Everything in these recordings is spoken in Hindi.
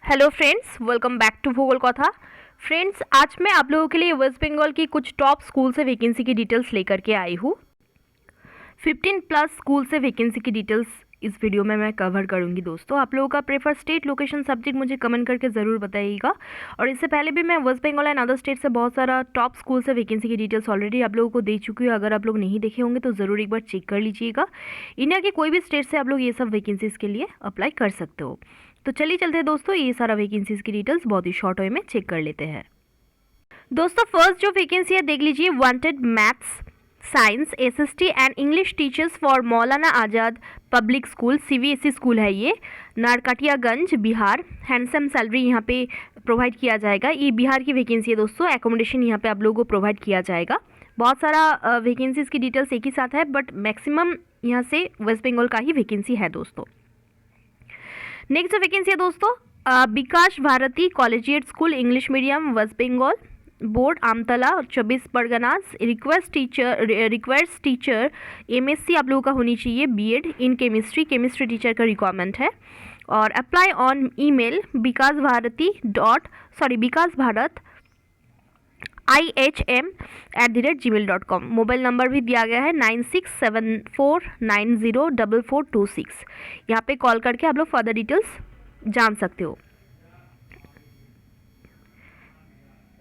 Hello friends, welcome back to Bhugol Katha. Friends, आज मैं आप लोगों के लिए वेस्ट बंगाल की कुछ टॉप स्कूल से वैकेंसी की डिटेल्स लेकर के आई हूँ। 15 प्लस स्कूल से वैकेंसी की डिटेल्स इस वीडियो में मैं कवर करूंगी। दोस्तों, आप लोगों का प्रेफर स्टेट, लोकेशन, सब्जेक्ट मुझे कमेंट करके ज़रूर बताइएगा। और इससे पहले भी मैं West Bengal and other state से बहुत सारा टॉप स्कूल से वैकेंसी की डिटेल्स ऑलरेडी आप लोगों को दे चुकी हूँ। अगर आप लोग नहीं देखे होंगे तो ज़रूर एक बार चेक कर लीजिएगा। इंडिया के कोई भी स्टेट से आप लोग ये सब वैकेंसीज़ के लिए अप्लाई कर सकते हो। तो चलिए चलते हैं दोस्तों, ये सारा वैकेंसीज़ की डिटेल्स बहुत ही शॉर्ट वे में चेक कर लेते हैं। दोस्तों, फर्स्ट जो वैकेंसी है देख लीजिए, wanted maths, science, SST and English teachers for Maulana Azad public school, CBSE school है ये, नारकटियागंज, बिहार। हैंडसम सैलरी यहाँ पे प्रोवाइड किया जाएगा। ये बिहार की वैकेंसी है दोस्तों। एकोमोडेशन यहाँ पे आप लोगों को प्रोवाइड किया जाएगा। बहुत सारा वैकेंसीज़ की डिटेल्स एक ही साथ है, बट मैक्सिमम यहाँ से वेस्ट बंगाल का ही वैकेंसी है दोस्तों। नेक्स्ट जो वैकेंसी है दोस्तों, Vikas Bharati collegiate school, English medium, West Bengal board, Amtala, 24 Parganas. Request teacher MSc आप लोगों का होनी चाहिए, बीएड इन केमिस्ट्री टीचर का रिक्वायरमेंट है। और apply on email Vikas Bharat IHM@gmail.com। Mobile number भी दिया गया है 9674904426। यहाँ पे कॉल करके आप लोग फर्दर डिटेल्स जान सकते हो।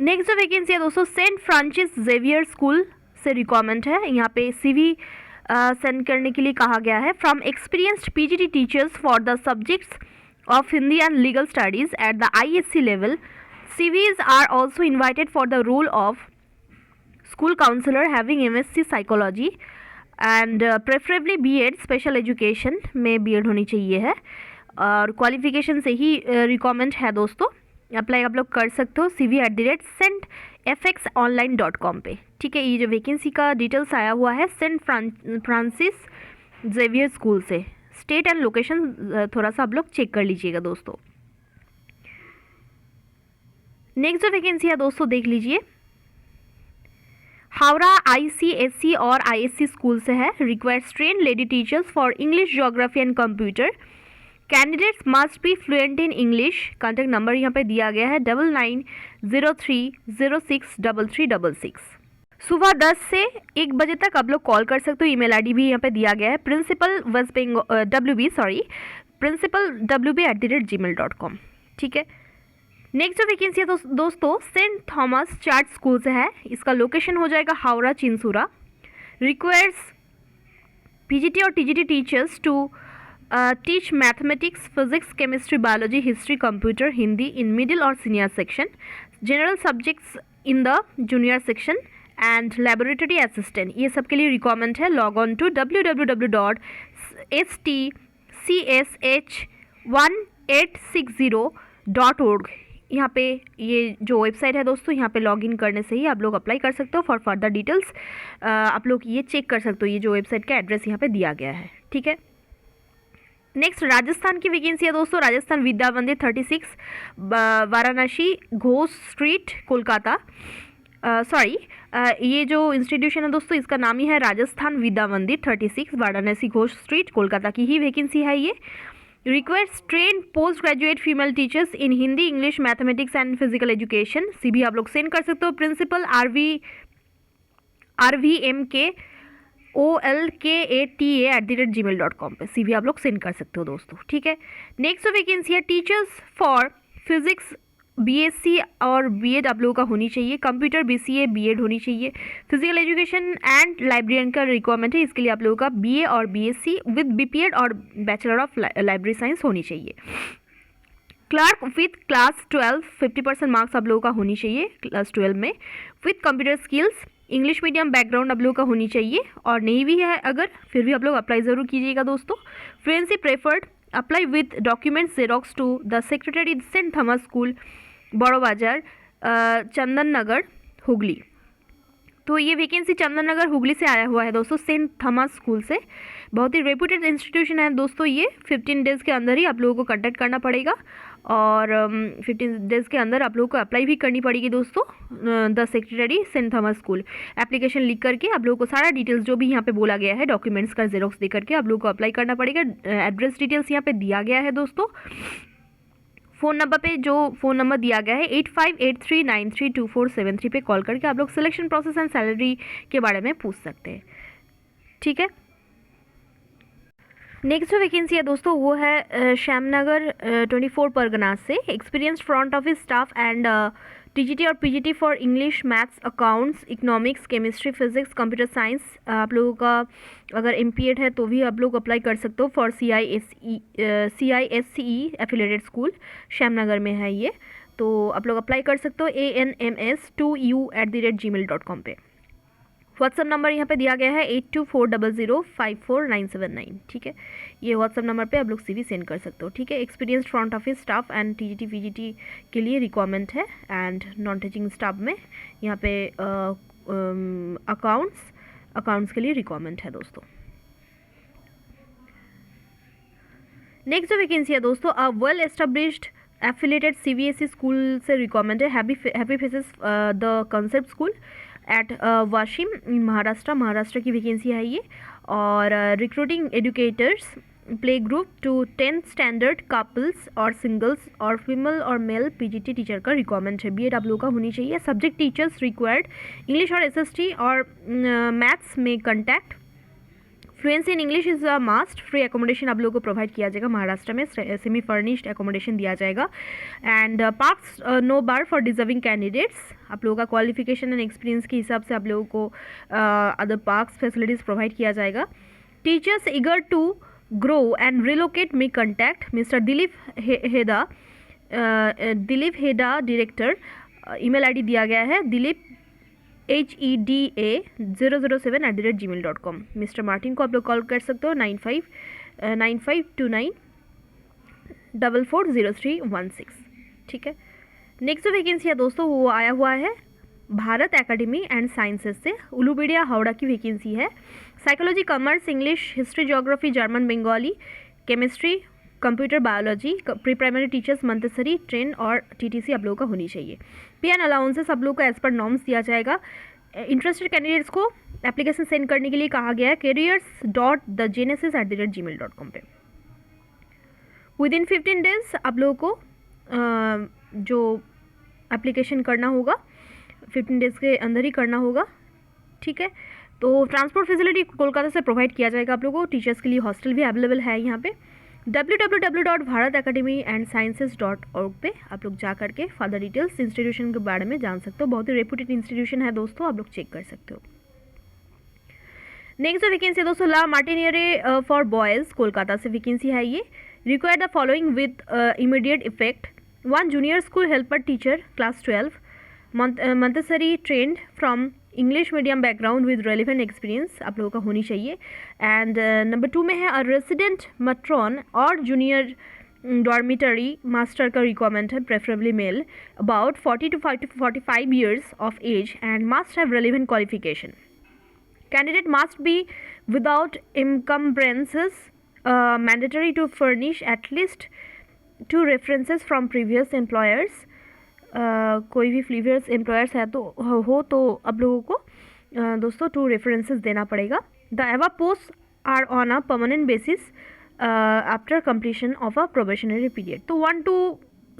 नेक्स्ट जो वैकेंसी है दोस्तों, सेंट फ्रांसिस जेवियर स्कूल से रिक्वायरमेंट है। यहाँ पे CV सेंड करने के लिए कहा गया है। From experienced PGT teachers for the subjects of Hindi and legal studies at the ISC level. CVs are also invited for the role of school counselor having MSc psychology and preferably BEd special education में BEd होनी चाहिए है। और क्वालिफिकेशन से ही रिक्वायरमेंट है दोस्तों। अप्लाई आप लोग कर सकते हो cv@centfxonline.com पे। ठीक है, ये जो वैकेंसी का डिटेल्स आया हुआ है सेंट फ्रांसिस जेवियर स्कूल से। स्टेट एंड लोकेशन थोड़ा सा आप लोग चेक कर लीजिएगा दोस्तों। नेक्स्ट जो वैकेंसी है दोस्तों देख लीजिए, हावड़ा ICSE और ISC स्कूल से है। Requires train lady teachers for English, geography and computer. Candidates must be fluent in English. Contact number यहाँ पे दिया गया है 9903063366। सुबह 10 से 1 बजे तक आप लोग कॉल कर सकते हो। ईमेल ID भी यहाँ पे दिया गया है principal@gmail.com। ठीक है, नेक्स्ट जो वैकेंसी है दोस्तों सेंट थॉमस चार्ट स्कूल से है। इसका लोकेशन हो जाएगा हावड़ा चिंसूरा। रिक्वायर्स PGT और TGT teachers to teach mathematics, physics, chemistry, biology, history, computer, Hindi in middle और senior section, general subjects in the junior section and laboratory assistant. ये सब के लिए रिक्वायरमेंट है। Log on to www.stch1860.org। यहाँ पे ये जो वेबसाइट है दोस्तों, यहाँ पे लॉगिन करने से ही आप लोग अप्लाई कर सकते हो। फॉर फर्दर डिटेल्स आप लोग ये चेक कर सकते हो। ये जो वेबसाइट का एड्रेस यहाँ पे दिया गया है। ठीक है, नेक्स्ट राजस्थान की वैकेंसी है दोस्तों। राजस्थान विद्या मंदिर 36 वाराणसी घोष स्ट्रीट कोलकाता। ये जो इंस्टीट्यूशन है दोस्तों, इसका नाम ही है राजस्थान विद्या मंदिर 36 वाराणसी घोष स्ट्रीट कोलकाता की ही वैकेंसी है ये। Request train post graduate female teachers in Hindi, English, mathematics and physical education. CV आप लोग सेंड कर सकते हो प्रिंसिपल RVMKOLKATA@gmail.com पे। CV आप लोग सेंड कर सकते हो दोस्तों। ठीक है, नेक्स्ट वैकेंसी है टीचर्स फॉर फिजिक्स BSc और BEd आप लोगों का होनी चाहिए। कंप्यूटर BCA BEd होनी चाहिए। फिजिकल एजुकेशन एंड लाइब्रेरियन का रिक्वायरमेंट है। इसके लिए आप लोगों का BA और BSc विद BPEd और बैचलर ऑफ लाइब्रेरी साइंस होनी चाहिए। क्लर्क विथ क्लास 12 50% मार्क्स आप लोगों का होनी चाहिए क्लास 12 में, with computer skills. English medium background आप लोगों का होनी चाहिए, और नहीं भी है अगर फिर भी आप लोग अप्लाई ज़रूर कीजिएगा दोस्तों। Fluency preferred. Apply with documents xerox to the secretary saint Thomas school, Boro Bazar, Chandan Nagar, Hooghly. तो ये वैकेंसी चंदन नगर हुगली से आया हुआ है दोस्तों, सेंट थॉमस स्कूल से। बहुत ही रेपुटेड इंस्टीट्यूशन है दोस्तों ये। 15 डेज़ के अंदर ही आप लोगों को कॉन्टैक्ट करना पड़ेगा, और 15 डेज़ के अंदर आप लोगों को अप्लाई भी करनी पड़ेगी दोस्तों। The secretary saint Thomas school application लिख करके आप लोगों को सारा डिटेल्स जो भी यहाँ पे बोला गया है डॉक्यूमेंट्स का जेरोक्स दे करके आप लोगों को अप्लाई करना पड़ेगा। एड्रेस डिटेल्स यहाँ पे दिया गया है दोस्तों। फ़ोन नंबर पे जो फ़ोन नंबर दिया गया है 8583932473 पे कॉल करके आप लोग सिलेक्शन प्रोसेस एंड सैलरी के बारे में पूछ सकते हैं। ठीक है, नेक्स्ट जो वैकेंसी है दोस्तों वो है श्यामनगर 24 परगना से experienced front office staff and TGT और PGT for English, maths, accounts, economics, chemistry, physics, computer science. आप लोगों का अगर एमपीएड है तो भी आप लोग अप्लाई कर सकते हो for CISCE affiliated school Shyamnagar में है ये, तो आप लोग अप्लाई कर सकते हो ANMS2U@gmail.com पे। व्हाट्सअप नंबर यहाँ पे दिया गया है 8240054979। ठीक है, ये व्हाट्सअप नंबर पे आप लोग सीवी सेंड कर सकते हो। ठीक है, experienced front office staff and TGT PGT के लिए रिक्वायरमेंट है एंड नॉन टीचिंग स्टाफ में यहाँ पे अकाउंट्स के लिए रिक्वायरमेंट है दोस्तों। नेक्स्ट जो वैकेंसी है दोस्तों well established affiliated CBSE school से रिक्वायरमेंट है happy faces the concept school at Washim Maharashtra की वैकेंसी है ये। और recruiting educators play group to 10th standard couples और सिंगल्स और फीमेल और मेल पीजीटी टीचर का रिक्वायरमेंट है। बीएड आप लोगों का होनी चाहिए। सब्जेक्ट टीचर्स रिक्वायर्ड इंग्लिश और SST और मैथ्स में contact. Fluency in English is a must. Free accommodation आप लोगों को प्रोवाइड किया जाएगा महाराष्ट्र में, सेमी फर्निश्ड एकोमोडेशन दिया जाएगा। And perks no bar for deserving candidates. आप लोगों का क्वालिफिकेशन एंड एक्सपीरियंस के हिसाब से आप लोगों को अदर पार्क्स फैसिलिटीज़ प्रोवाइड किया जाएगा। Teachers eager to grow and relocate may contact mister Dilip Heda director. Email ID दिया गया है दिलीप HEDA007@gmail.com। मिस्टर मार्टिन को आप लोग कॉल कर सकते हो 959529440316। ठीक है, नेक्स्ट जो वैकेंसी है दोस्तों वो आया हुआ है भारत एकेडमी एंड साइंसेज से, उलूबेड़िया हावड़ा की वैकेंसी है। Psychology, commerce, English, history, geography, German, Bengali, chemistry, computer, biology, pre primary teachers Montessori train और TTC आप लोगों का होनी चाहिए। PN अलाउंसेस आप लोगों को एज पर नॉर्म्स दिया जाएगा। इंटरेस्टेड कैंडिडेट्स को एप्लीकेशन सेंड करने के लिए कहा गया है careers.thegenesis@gmail.com पे। विदिन 15 डेज आप लोगों को जो एप्लीकेशन करना होगा 15 डेज के अंदर ही करना होगा। ठीक है, तो ट्रांसपोर्ट फैसिलिटी कोलकाता से प्रोवाइड किया जाएगा आप लोगों को। टीचर्स के लिए हॉस्टल भी अवेलेबल है यहाँ पे। www.bharatacademyandsciences.org पे आप लोग जा करके फर्दर डिटेल्स इंस्टीट्यूशन के बारे में जान सकते हो। बहुत ही रेपुटेड इंस्टीट्यूशन है दोस्तों, आप लोग चेक कर सकते हो। नेक्स्ट जो वैकेंसी है दोस्तों La Martiniere for boys Kolkata से वैकेंसी है ये। Require the following with immediate effect. 1 junior school helper teacher class 12 Montessori trained from English medium background with relevant experience आप लोगों का होनी चाहिए। एंड नंबर 2 में है अ रेसिडेंट मैट्रॉन और जूनियर डॉर्मिटरी मास्टर का रिक्वायरमेंट है, preferably mail, about 40 to 45 years of age and must have relevant qualification. Candidate must be without encumbrances, mandatory to furnish at least 2 references from previous employers. कोई भी प्रीवियस एम्प्लॉयर्स है तो आप लोगों को दोस्तों 2 रेफरेंसेस देना पड़ेगा। The above post are on a permanent basis after completion of a probationary period. तो 1 to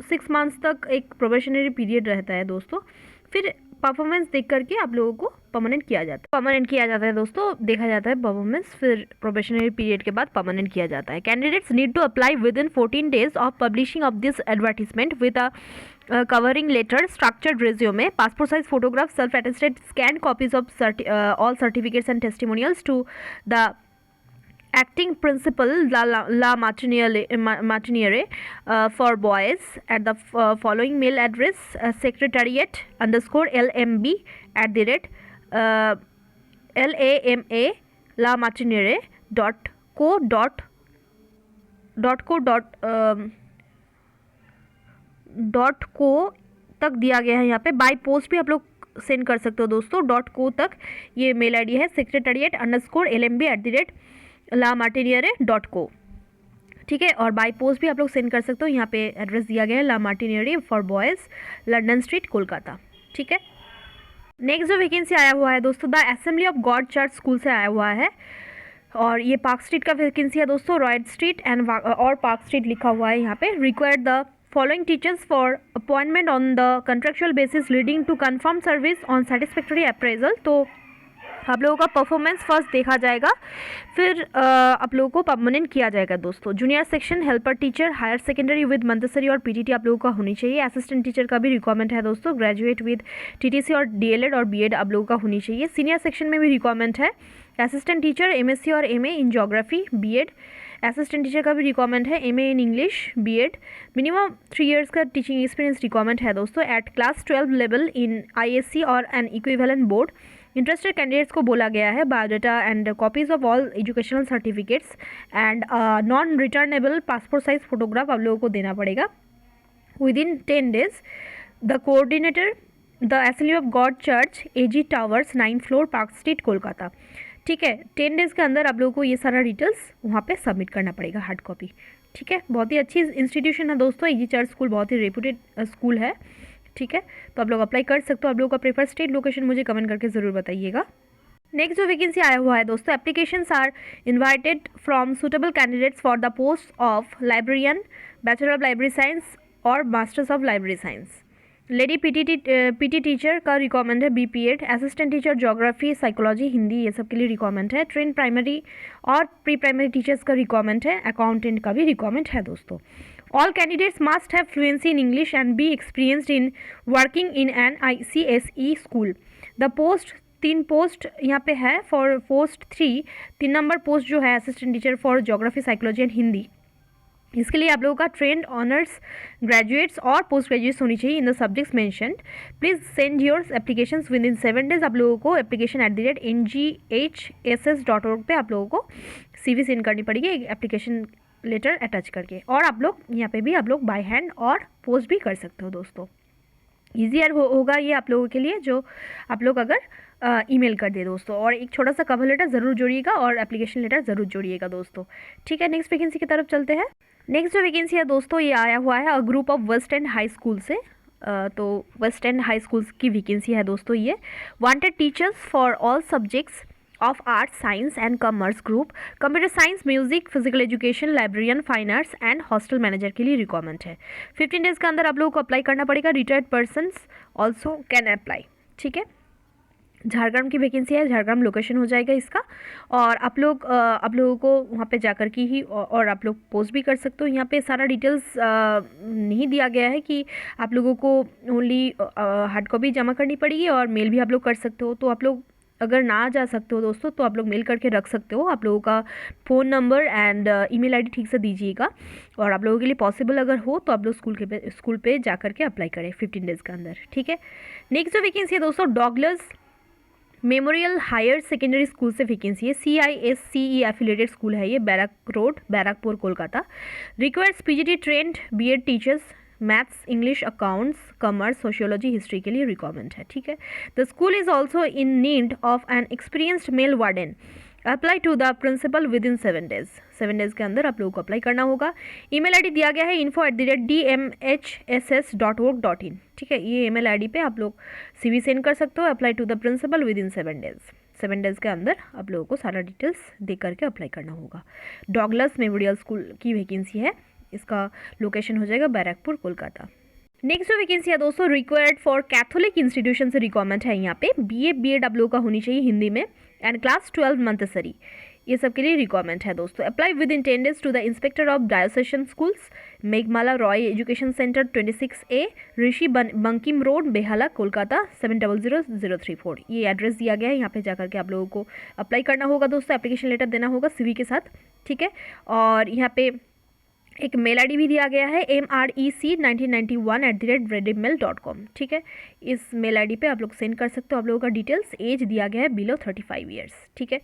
6 मंथ्स तक एक प्रोबेशनरी पीरियड रहता है दोस्तों, फिर परफॉर्मेंस देख करके आप लोगों को परमानेंट किया जाता है दोस्तों, देखा जाता है परफॉर्मेंस, फिर प्रोबेशनरी पीरियड के बाद परमानेंट किया जाता है। Candidates need to apply within 14 days of publishing of this advertisement with a covering letter, structured resume, passport size photograph, self-attested scanned copies of all certificates and testimonials to the acting principal La Martiniere for boys at the following mail address secretariat_lmb@lama lamartiniere.co तक दिया गया है। यहाँ पे बाय पोस्ट भी आप लोग सेंड कर सकते हो दोस्तों। .co तक ये मेल आईडी है secretariat_lmb@lamartiniere.co। ठीक है, और बाय पोस्ट भी आप लोग सेंड कर सकते हो। यहाँ पे एड्रेस दिया गया है La Martiniere for boys, London Street, Kolkata. ठीक है, नेक्स्ट जो वैकेंसी आया हुआ है दोस्तों the assembly of God church school से आया हुआ है, और ये पार्क स्ट्रीट का वैकेंसी है दोस्तों। रॉयल स्ट्रीट एंड और पार्क स्ट्रीट लिखा हुआ है यहाँ पे। Required the following teachers for appointment on the contractual basis leading to confirmed service on satisfactory appraisal। तो आप लोगों का परफॉर्मेंस फर्स्ट देखा जाएगा, फिर आप लोगों को परमानेंट किया जाएगा दोस्तों। Junior section helper teacher higher secondary with Montessori और पीटीटी आप लोगों का होनी चाहिए। असिस्टेंट टीचर का भी रिक्वायरमेंट है दोस्तों, ग्रेजुएट विद टीटीसी और डीएलएड और बीएड आप लोगों का होनी चाहिए। सीनियर सेक्शन में भी रिक्वायरमेंट है, असिस्टेंट टीचर एमएससी और MA in geography BEd. Assistant teacher का भी रिक्वायरमेंट है, MA in English BEd. Minimum 3 years का टीचिंग एक्सपीरियंस रिक्वायरमेंट है दोस्तों at class 12 level in ISC और an equivalent board. Interested candidates को बोला गया है biodata and copies of all educational certificates and non returnable passport size photograph आप लोगों को देना पड़ेगा within 10 days। The coordinator the assembly of God church AG towers 9th floor park street Kolkata. ठीक है, 10 days के अंदर आप लोगों को ये सारा डिटेल्स वहाँ पे सबमिट करना पड़ेगा हार्ड कॉपी। ठीक है, बहुत ही अच्छी इंस्टीट्यूशन है दोस्तों, एजी चर्च स्कूल बहुत ही रेपुटेड स्कूल है। ठीक है, तो आप लोग अप्लाई कर सकते हो। आप लोगों का प्रेफर स्टेट लोकेशन मुझे कमेंट करके ज़रूर बताइएगा। नेक्स्ट जो वैकेंसी आया हुआ है दोस्तों, applications are invited from suitable candidates for the post of librarian, bachelor of library science और masters of library science. Lady PT teacher का रिक्वायरमेंट है BPEd. Assistant teacher geography, psychology, Hindi ये सब के लिए रिक्वायरमेंट है। ट्रेन प्राइमरी और प्री प्राइमरी टीचर्स का रिक्वायरमेंट है। अकाउंटेंट का भी रिक्वायरमेंट है दोस्तों। All candidates must have fluency in English and be experienced in working in an ICSE school. The post 3 post यहाँ पे है फॉर पोस्ट 3 नंबर पोस्ट जो है assistant teacher for geography, psychology and Hindi. इसके लिए आप लोगों का ट्रेंड ऑनर्स ग्रेजुएट्स और पोस्ट ग्रेजुएट्स होनी चाहिए in the subjects mentioned. Please send yours applications with in 7 days। आप लोगों को एप्लीकेशन @NGHSS.org पे आप लोगों को CV सेंड करनी पड़ेगी एप्लीकेशन लेटर अटैच करके। और आप लोग यहाँ पे भी आप लोग बाय हैंड और पोस्ट भी कर सकते हो दोस्तों। ईजियर होगा ये आप लोगों के लिए जो आप लोग अगर ईमेल कर दे दोस्तों। और एक छोटा सा कवर लेटर ज़रूर जोड़िएगा और एप्लीकेशन लेटर ज़रूर जोड़िएगा दोस्तों। ठीक है, नेक्स्ट वैकेंसी की तरफ चलते हैं। नेक्स्ट जो वैकेंसी है दोस्तों ये आया हुआ है group of west end high school से। तो वेस्ट एंड हाई स्कूल्स की वैकेंसी है दोस्तों ये। Wanted teachers for all subjects of arts, science and commerce group, computer science, music, physical education, librarian, fine arts and hostel manager के लिए रिक्वायरमेंट है। 15 days के अंदर आप लोगों को अप्लाई करना पड़ेगा। Retired persons also can apply. ठीक है, झारग्राम की वैकेंसी है, झारग्राम लोकेशन हो जाएगा इसका। और आप लोगों को वहाँ पे जाकर के ही और आप लोग पोस्ट भी कर सकते हो। यहाँ पे सारा डिटेल्स नहीं दिया गया है कि आप लोगों को ओनली हार्ड कॉपी जमा करनी पड़ेगी और मेल भी आप लोग कर सकते हो। तो आप लोग अगर ना जा सकते हो दोस्तों तो आप लोग मेल करके रख सकते हो। आप लोगों का phone number and email ID ठीक से दीजिएगा। और आप लोगों के लिए पॉसिबल अगर हो तो आप लोग स्कूल पे जा करके अप्लाई करें 15 days के अंदर। ठीक है, नेक्स्ट जो वैकेंसी है दोस्तों Douglas memorial higher secondary school से वैकेंसी है। CISCE एफिलेटेड स्कूल है ये, barrack road, Barrackpore, Kolkata. Requires PGT trained BEd teachers, maths, English, accounts, commerce, sociology, history के लिए रिक्वायरमेंट है। ठीक है, the school is also in need of an experienced male warden. Apply to the principal within 7 days। 7 days के अंदर आप लोगों को अप्लाई करना होगा। ईमेल आईडी दिया गया है info@dmhss.org.in। ठीक है, ये ईमेल आईडी पे आप लोग CV सेंड कर सकते हो। Apply to the principal within 7 days। 7 days के अंदर आप लोगों को सारा डिटेल्स दे करके अप्लाई करना होगा। डॉगलस मेमोरियल स्कूल की वैकेंसी है, इसका लोकेशन हो जाएगा बैरकपुर, कोलकाता। नेक्स्ट जो वैकेंसी है दोस्तों रिक्वायर्ड फॉर कैथोलिक इंस्टीट्यूशन से रिक्वायरमेंट है। यहाँ पे BA BEd आप लोगों का होनी चाहिए हिंदी में एंड क्लास 12 मंतसरी, ये सब के लिए रिक्वायरमेंट है दोस्तों। Apply within 10 days to the inspector of diocesan schools, Meghmala Roy education centre 26A, Rishi Bankim road, Behala, Kolkata 700034। ये एड्रेस दिया गया है, यहाँ पे जाकर के आप लोगों को अप्लाई करना होगा दोस्तों। एप्लीकेशन लेटर देना होगा CV के साथ। ठीक है, और यहाँ पे एक मेल आईडी भी दिया गया है mrec1991@redmail.com। ठीक है, इस मेल आईडी पे आप लोग सेंड कर सकते हो आप लोगों का डिटेल्स। एज दिया गया है बिलो 35 years। ठीक है,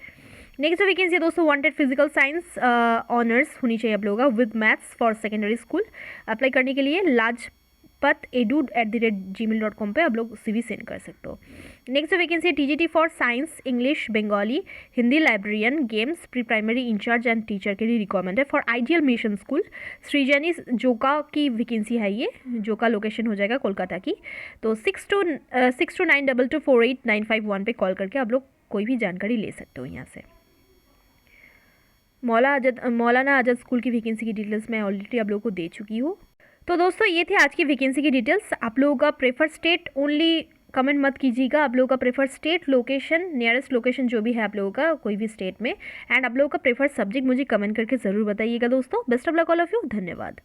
नेक्स्ट वैकेंसी है दोस्तों वांटेड फिजिकल साइंस ऑनर्स होनी चाहिए आप लोगों का with maths for secondary school. Apply करने के लिए lajpatedu@gmail.com पे आप लोग CV सेंड कर सकते हो। Next vacancy TGT for science, English, Bengali, Hindi, librarian, games, pre primary in charge and teacher के लिए रिक्वायरमेंट है फॉर आइडियल मिशन स्कूल सृजनी जोका की वैकेंसी है ये। जोका लोकेशन हो जाएगा कोलकाता की। तो 6292248951 पे कॉल करके आप लोग कोई भी जानकारी ले सकते हो यहाँ से। मौलाना आज़ाद स्कूल की वैकेंसी की डिटेल्स मैं ऑलरेडी आप लोगों को दे चुकी हूँ। तो दोस्तों ये थे आज की वैकेंसी की डिटेल्स। आप लोगों का प्रेफर स्टेट ओनली कमेंट मत कीजिएगा, आप लोगों का prefer state, location, nearest location जो भी है आप लोगों का कोई भी स्टेट में, एंड आप लोगों का प्रेफर सब्जेक्ट मुझे कमेंट करके ज़रूर बताइएगा दोस्तों। Best of luck all of you, धन्यवाद।